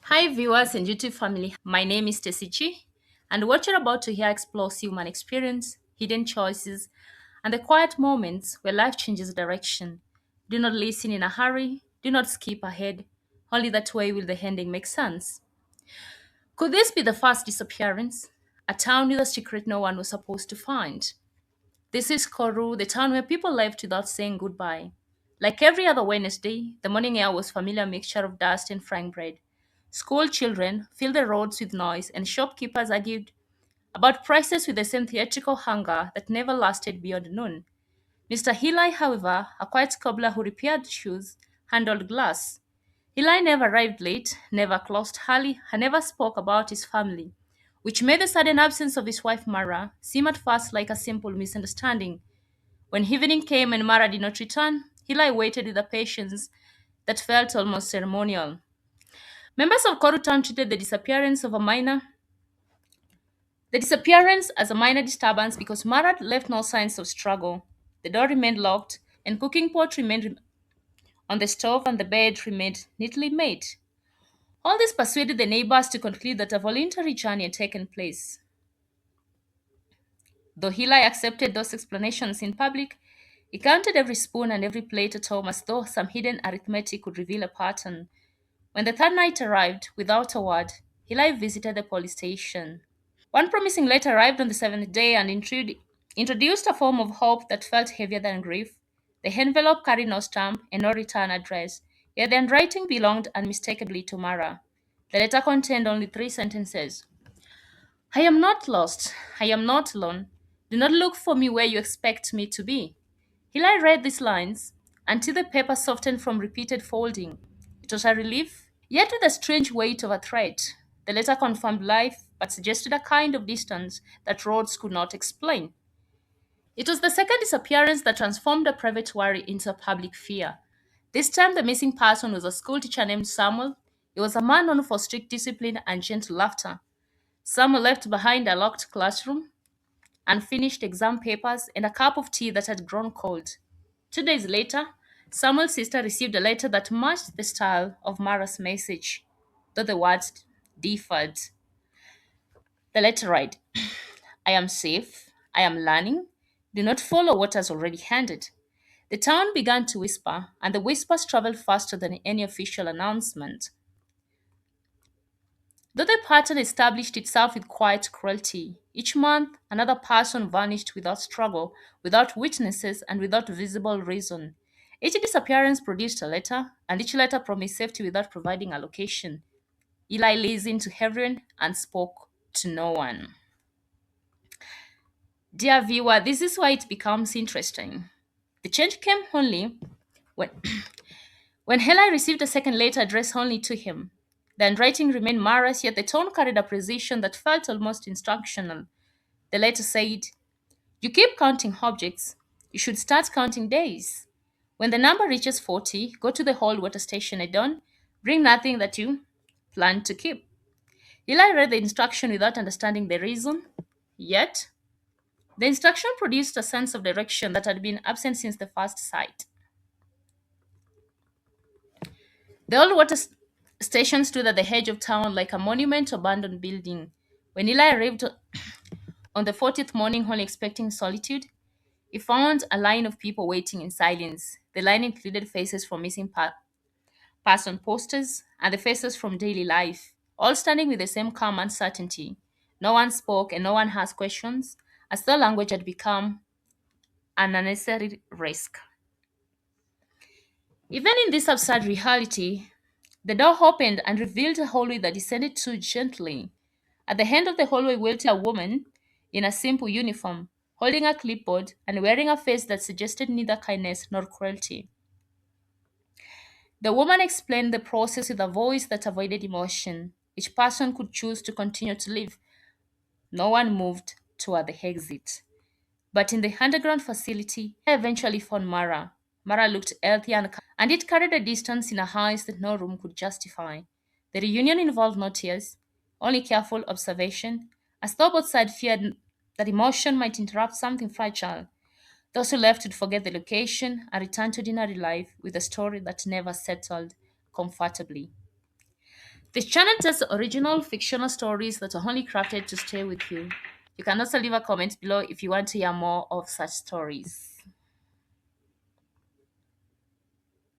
Hi, viewers and YouTube family. My name is Stecy G, and what you're about to hear explores human experience, hidden choices, and the quiet moments where life changes direction. Do not listen in a hurry, do not skip ahead. Only that way will the ending make sense. Could this be the first disappearance? A town with a secret no one was supposed to find. This is Koru, the town where people left without saying goodbye. Like every other Wednesday, the morning air was familiar mixture of dust and frying bread. School children filled the roads with noise, and shopkeepers argued about prices with the same theatrical hunger that never lasted beyond noon. Mr. Eli, however, a quiet cobbler who repaired shoes, handled glass. Eli never arrived late, never closed early, and never spoke about his family, which made the sudden absence of his wife Mara seem at first like a simple misunderstanding. When evening came and Mara did not return, Eli waited with a patience that felt almost ceremonial. Members of Korutan treated the disappearance as a minor disturbance because Mara left no signs of struggle. The door remained locked, and cooking pot remained on the stove, and the bed remained neatly made. All this persuaded the neighbors to conclude that a voluntary journey had taken place. Though Eli accepted those explanations in public, he counted every spoon and every plate at home as though some hidden arithmetic could reveal a pattern. When the third night arrived, without a word, Eli visited the police station. One promising letter arrived on the seventh day and introduced a form of hope that felt heavier than grief. The envelope carried no stamp and no return address, yet the handwriting belonged unmistakably to Mara. The letter contained only three sentences. I am not lost. I am not alone. Do not look for me where you expect me to be. Eli read these lines until the paper softened from repeated folding. It was a relief, yet with a strange weight of a threat. The letter confirmed life, but suggested a kind of distance that roads could not explain. It was the second disappearance that transformed a private worry into a public fear. This time, the missing person was a schoolteacher named Samuel. He was a man known for strict discipline and gentle laughter. Samuel left behind a locked classroom, unfinished exam papers, and a cup of tea that had grown cold. 2 days later, Samuel's sister received a letter that matched the style of Mara's message, though the words differed. The letter read, I am safe, I am learning, do not follow what has already handed. The town began to whisper, and the whispers traveled faster than any official announcement. Though the pattern established itself with quiet cruelty, each month another person vanished without struggle, without witnesses, and without visible reason. Each disappearance produced a letter, and each letter promised safety without providing a location. Eli listened to everyone and spoke to no one. Dear viewer, this is why it becomes interesting. The change came only when, when Eli received a second letter addressed only to him. The handwriting remained Mara's, yet the tone carried a precision that felt almost instructional. The letter said, you keep counting objects. You should start counting days. When the number reaches 40, go to the old water station at dawn. Bring nothing that you plan to keep. Eli read the instruction without understanding the reason. Yet, the instruction produced a sense of direction that had been absent since the first sight. The old station stood at the edge of town like a monument abandoned building. When Eli arrived on the 40th morning, only expecting solitude, he found a line of people waiting in silence. The line included faces from missing person posters and the faces from daily life, all standing with the same calm uncertainty. No one spoke and no one asked questions, as though language had become an unnecessary risk. Even in this absurd reality, the door opened and revealed a hallway that descended too gently. At the end of the hallway waited a woman in a simple uniform, holding a clipboard and wearing a face that suggested neither kindness nor cruelty. The woman explained the process with a voice that avoided emotion. Each person could choose to continue to live. No one moved toward the exit. But in the underground facility, I eventually found Mara. Mara looked healthy and it carried a distance in her eyes that no room could justify. The reunion involved no tears, only careful observation, as though both sides feared that emotion might interrupt something fragile. Those who left would forget the location and return to ordinary life with a story that never settled comfortably. This channel tells original fictional stories that are only crafted to stay with you. You can also leave a comment below if you want to hear more of such stories.